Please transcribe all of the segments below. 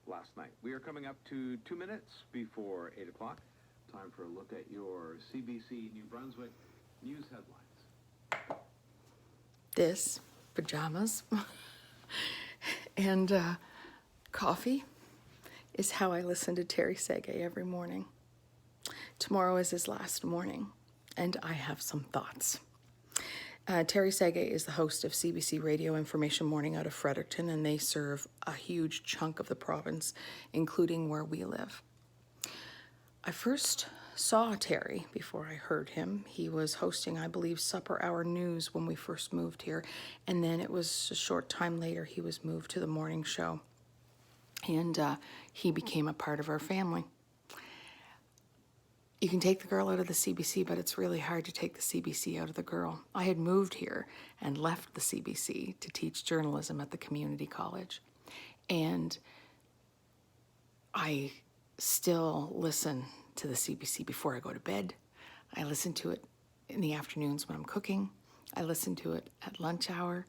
last night. We are coming up to 2 minutes before 8 o'clock. Time for a look at your CBC New Brunswick news headlines. This, pajamas, and coffee is how I listen to Terry Seguin every morning. Tomorrow is his last morning, and I have some thoughts. Terry Seguin is the host of CBC Radio Information Morning out of Fredericton, and they serve a huge chunk of the province, including where we live. I first saw Terry before I heard him. He was hosting, I believe, Supper Hour News when we first moved here, and then it was a short time later he was moved to the morning show, and he became a part of our family. You can take the girl out of the CBC, but it's really hard to take the CBC out of the girl. I had moved here and left the CBC to teach journalism at the community college. And I still listen to the CBC before I go to bed. I listen to it in the afternoons when I'm cooking. I listen to it at lunch hour.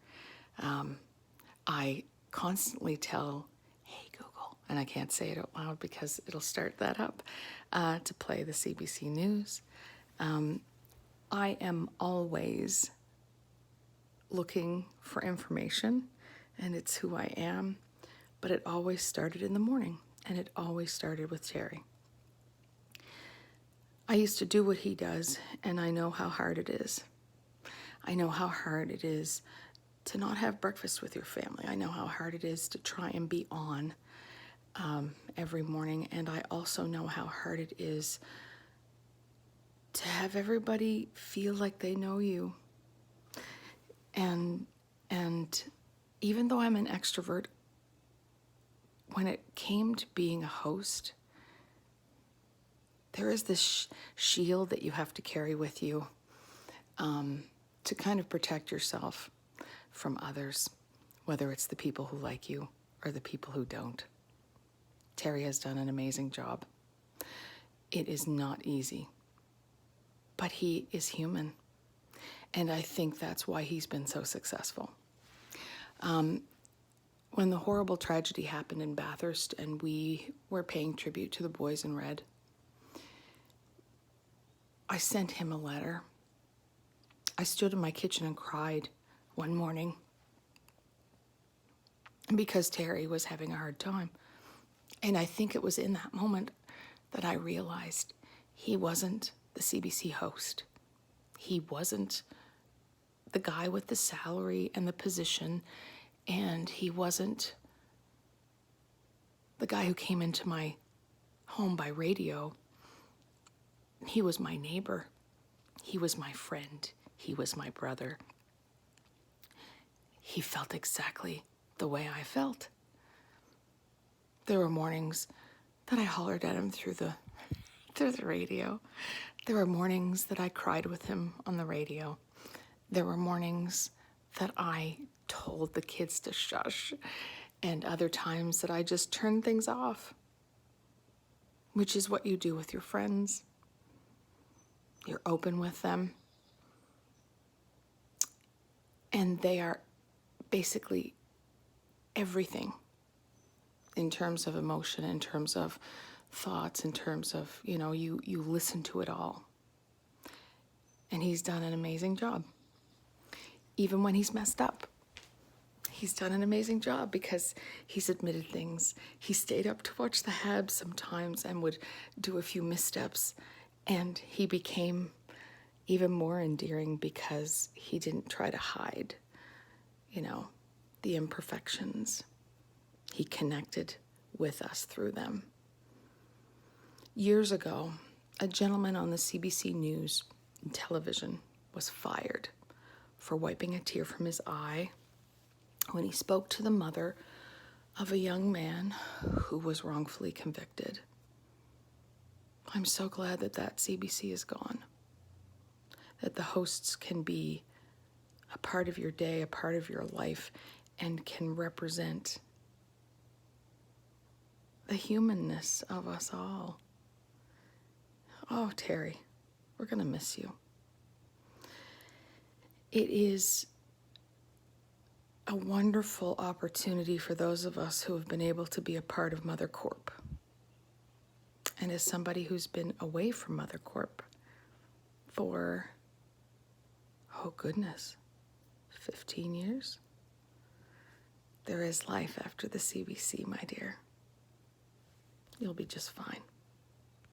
I constantly tell, hey, Google, and I can't say it out loud because it'll start that up, to play the CBC News. I am always looking for information, and it's who I am, but it always started in the morning, and it always started with Terry. I used to do what he does, and I know how hard it is. I know how hard it is to not have breakfast with your family. I know how hard it is to try and be on every morning, and I also know how hard it is to have everybody feel like they know you. And even though I'm an extrovert, when it came to being a host, there is this shield that you have to carry with you to kind of protect yourself from others, whether it's the people who like you or the people who don't. Terry has done an amazing job. It is not easy, but he is human, and I think that's why he's been so successful. When the horrible tragedy happened in Bathurst and we were paying tribute to the boys in red, I sent him a letter. I stood in my kitchen and cried one morning because Terry was having a hard time. And I think it was in that moment that I realized he wasn't the CBC host. He wasn't the guy with the salary and the position, and he wasn't the guy who came into my home by radio. He was my neighbor. He was my friend. He was my brother. He felt exactly the way I felt. There were mornings that I hollered at him through the radio. There were mornings that I cried with him on the radio. There were mornings that I told the kids to shush, and other times that I just turned things off, which is what you do with your friends. You're open with them, and they are basically everything in terms of emotion, in terms of thoughts, in terms of, you listen to it all. And he's done an amazing job. Even when he's messed up, he's done an amazing job because he's admitted things. He stayed up to watch the Habs sometimes and would do a few missteps, and he became even more endearing because he didn't try to hide, the imperfections. He connected with us through them. Years ago, a gentleman on the CBC News and television was fired for wiping a tear from his eye when he spoke to the mother of a young man who was wrongfully convicted. I'm so glad that CBC is gone, that the hosts can be a part of your day, a part of your life, and can represent the humanness of us all. Oh, Terry, we're going to miss you. It is a wonderful opportunity for those of us who have been able to be a part of Mother Corp. And as somebody who's been away from Mother Corp for, oh goodness, 15 years, there is life after the CBC, my dear. You'll be just fine.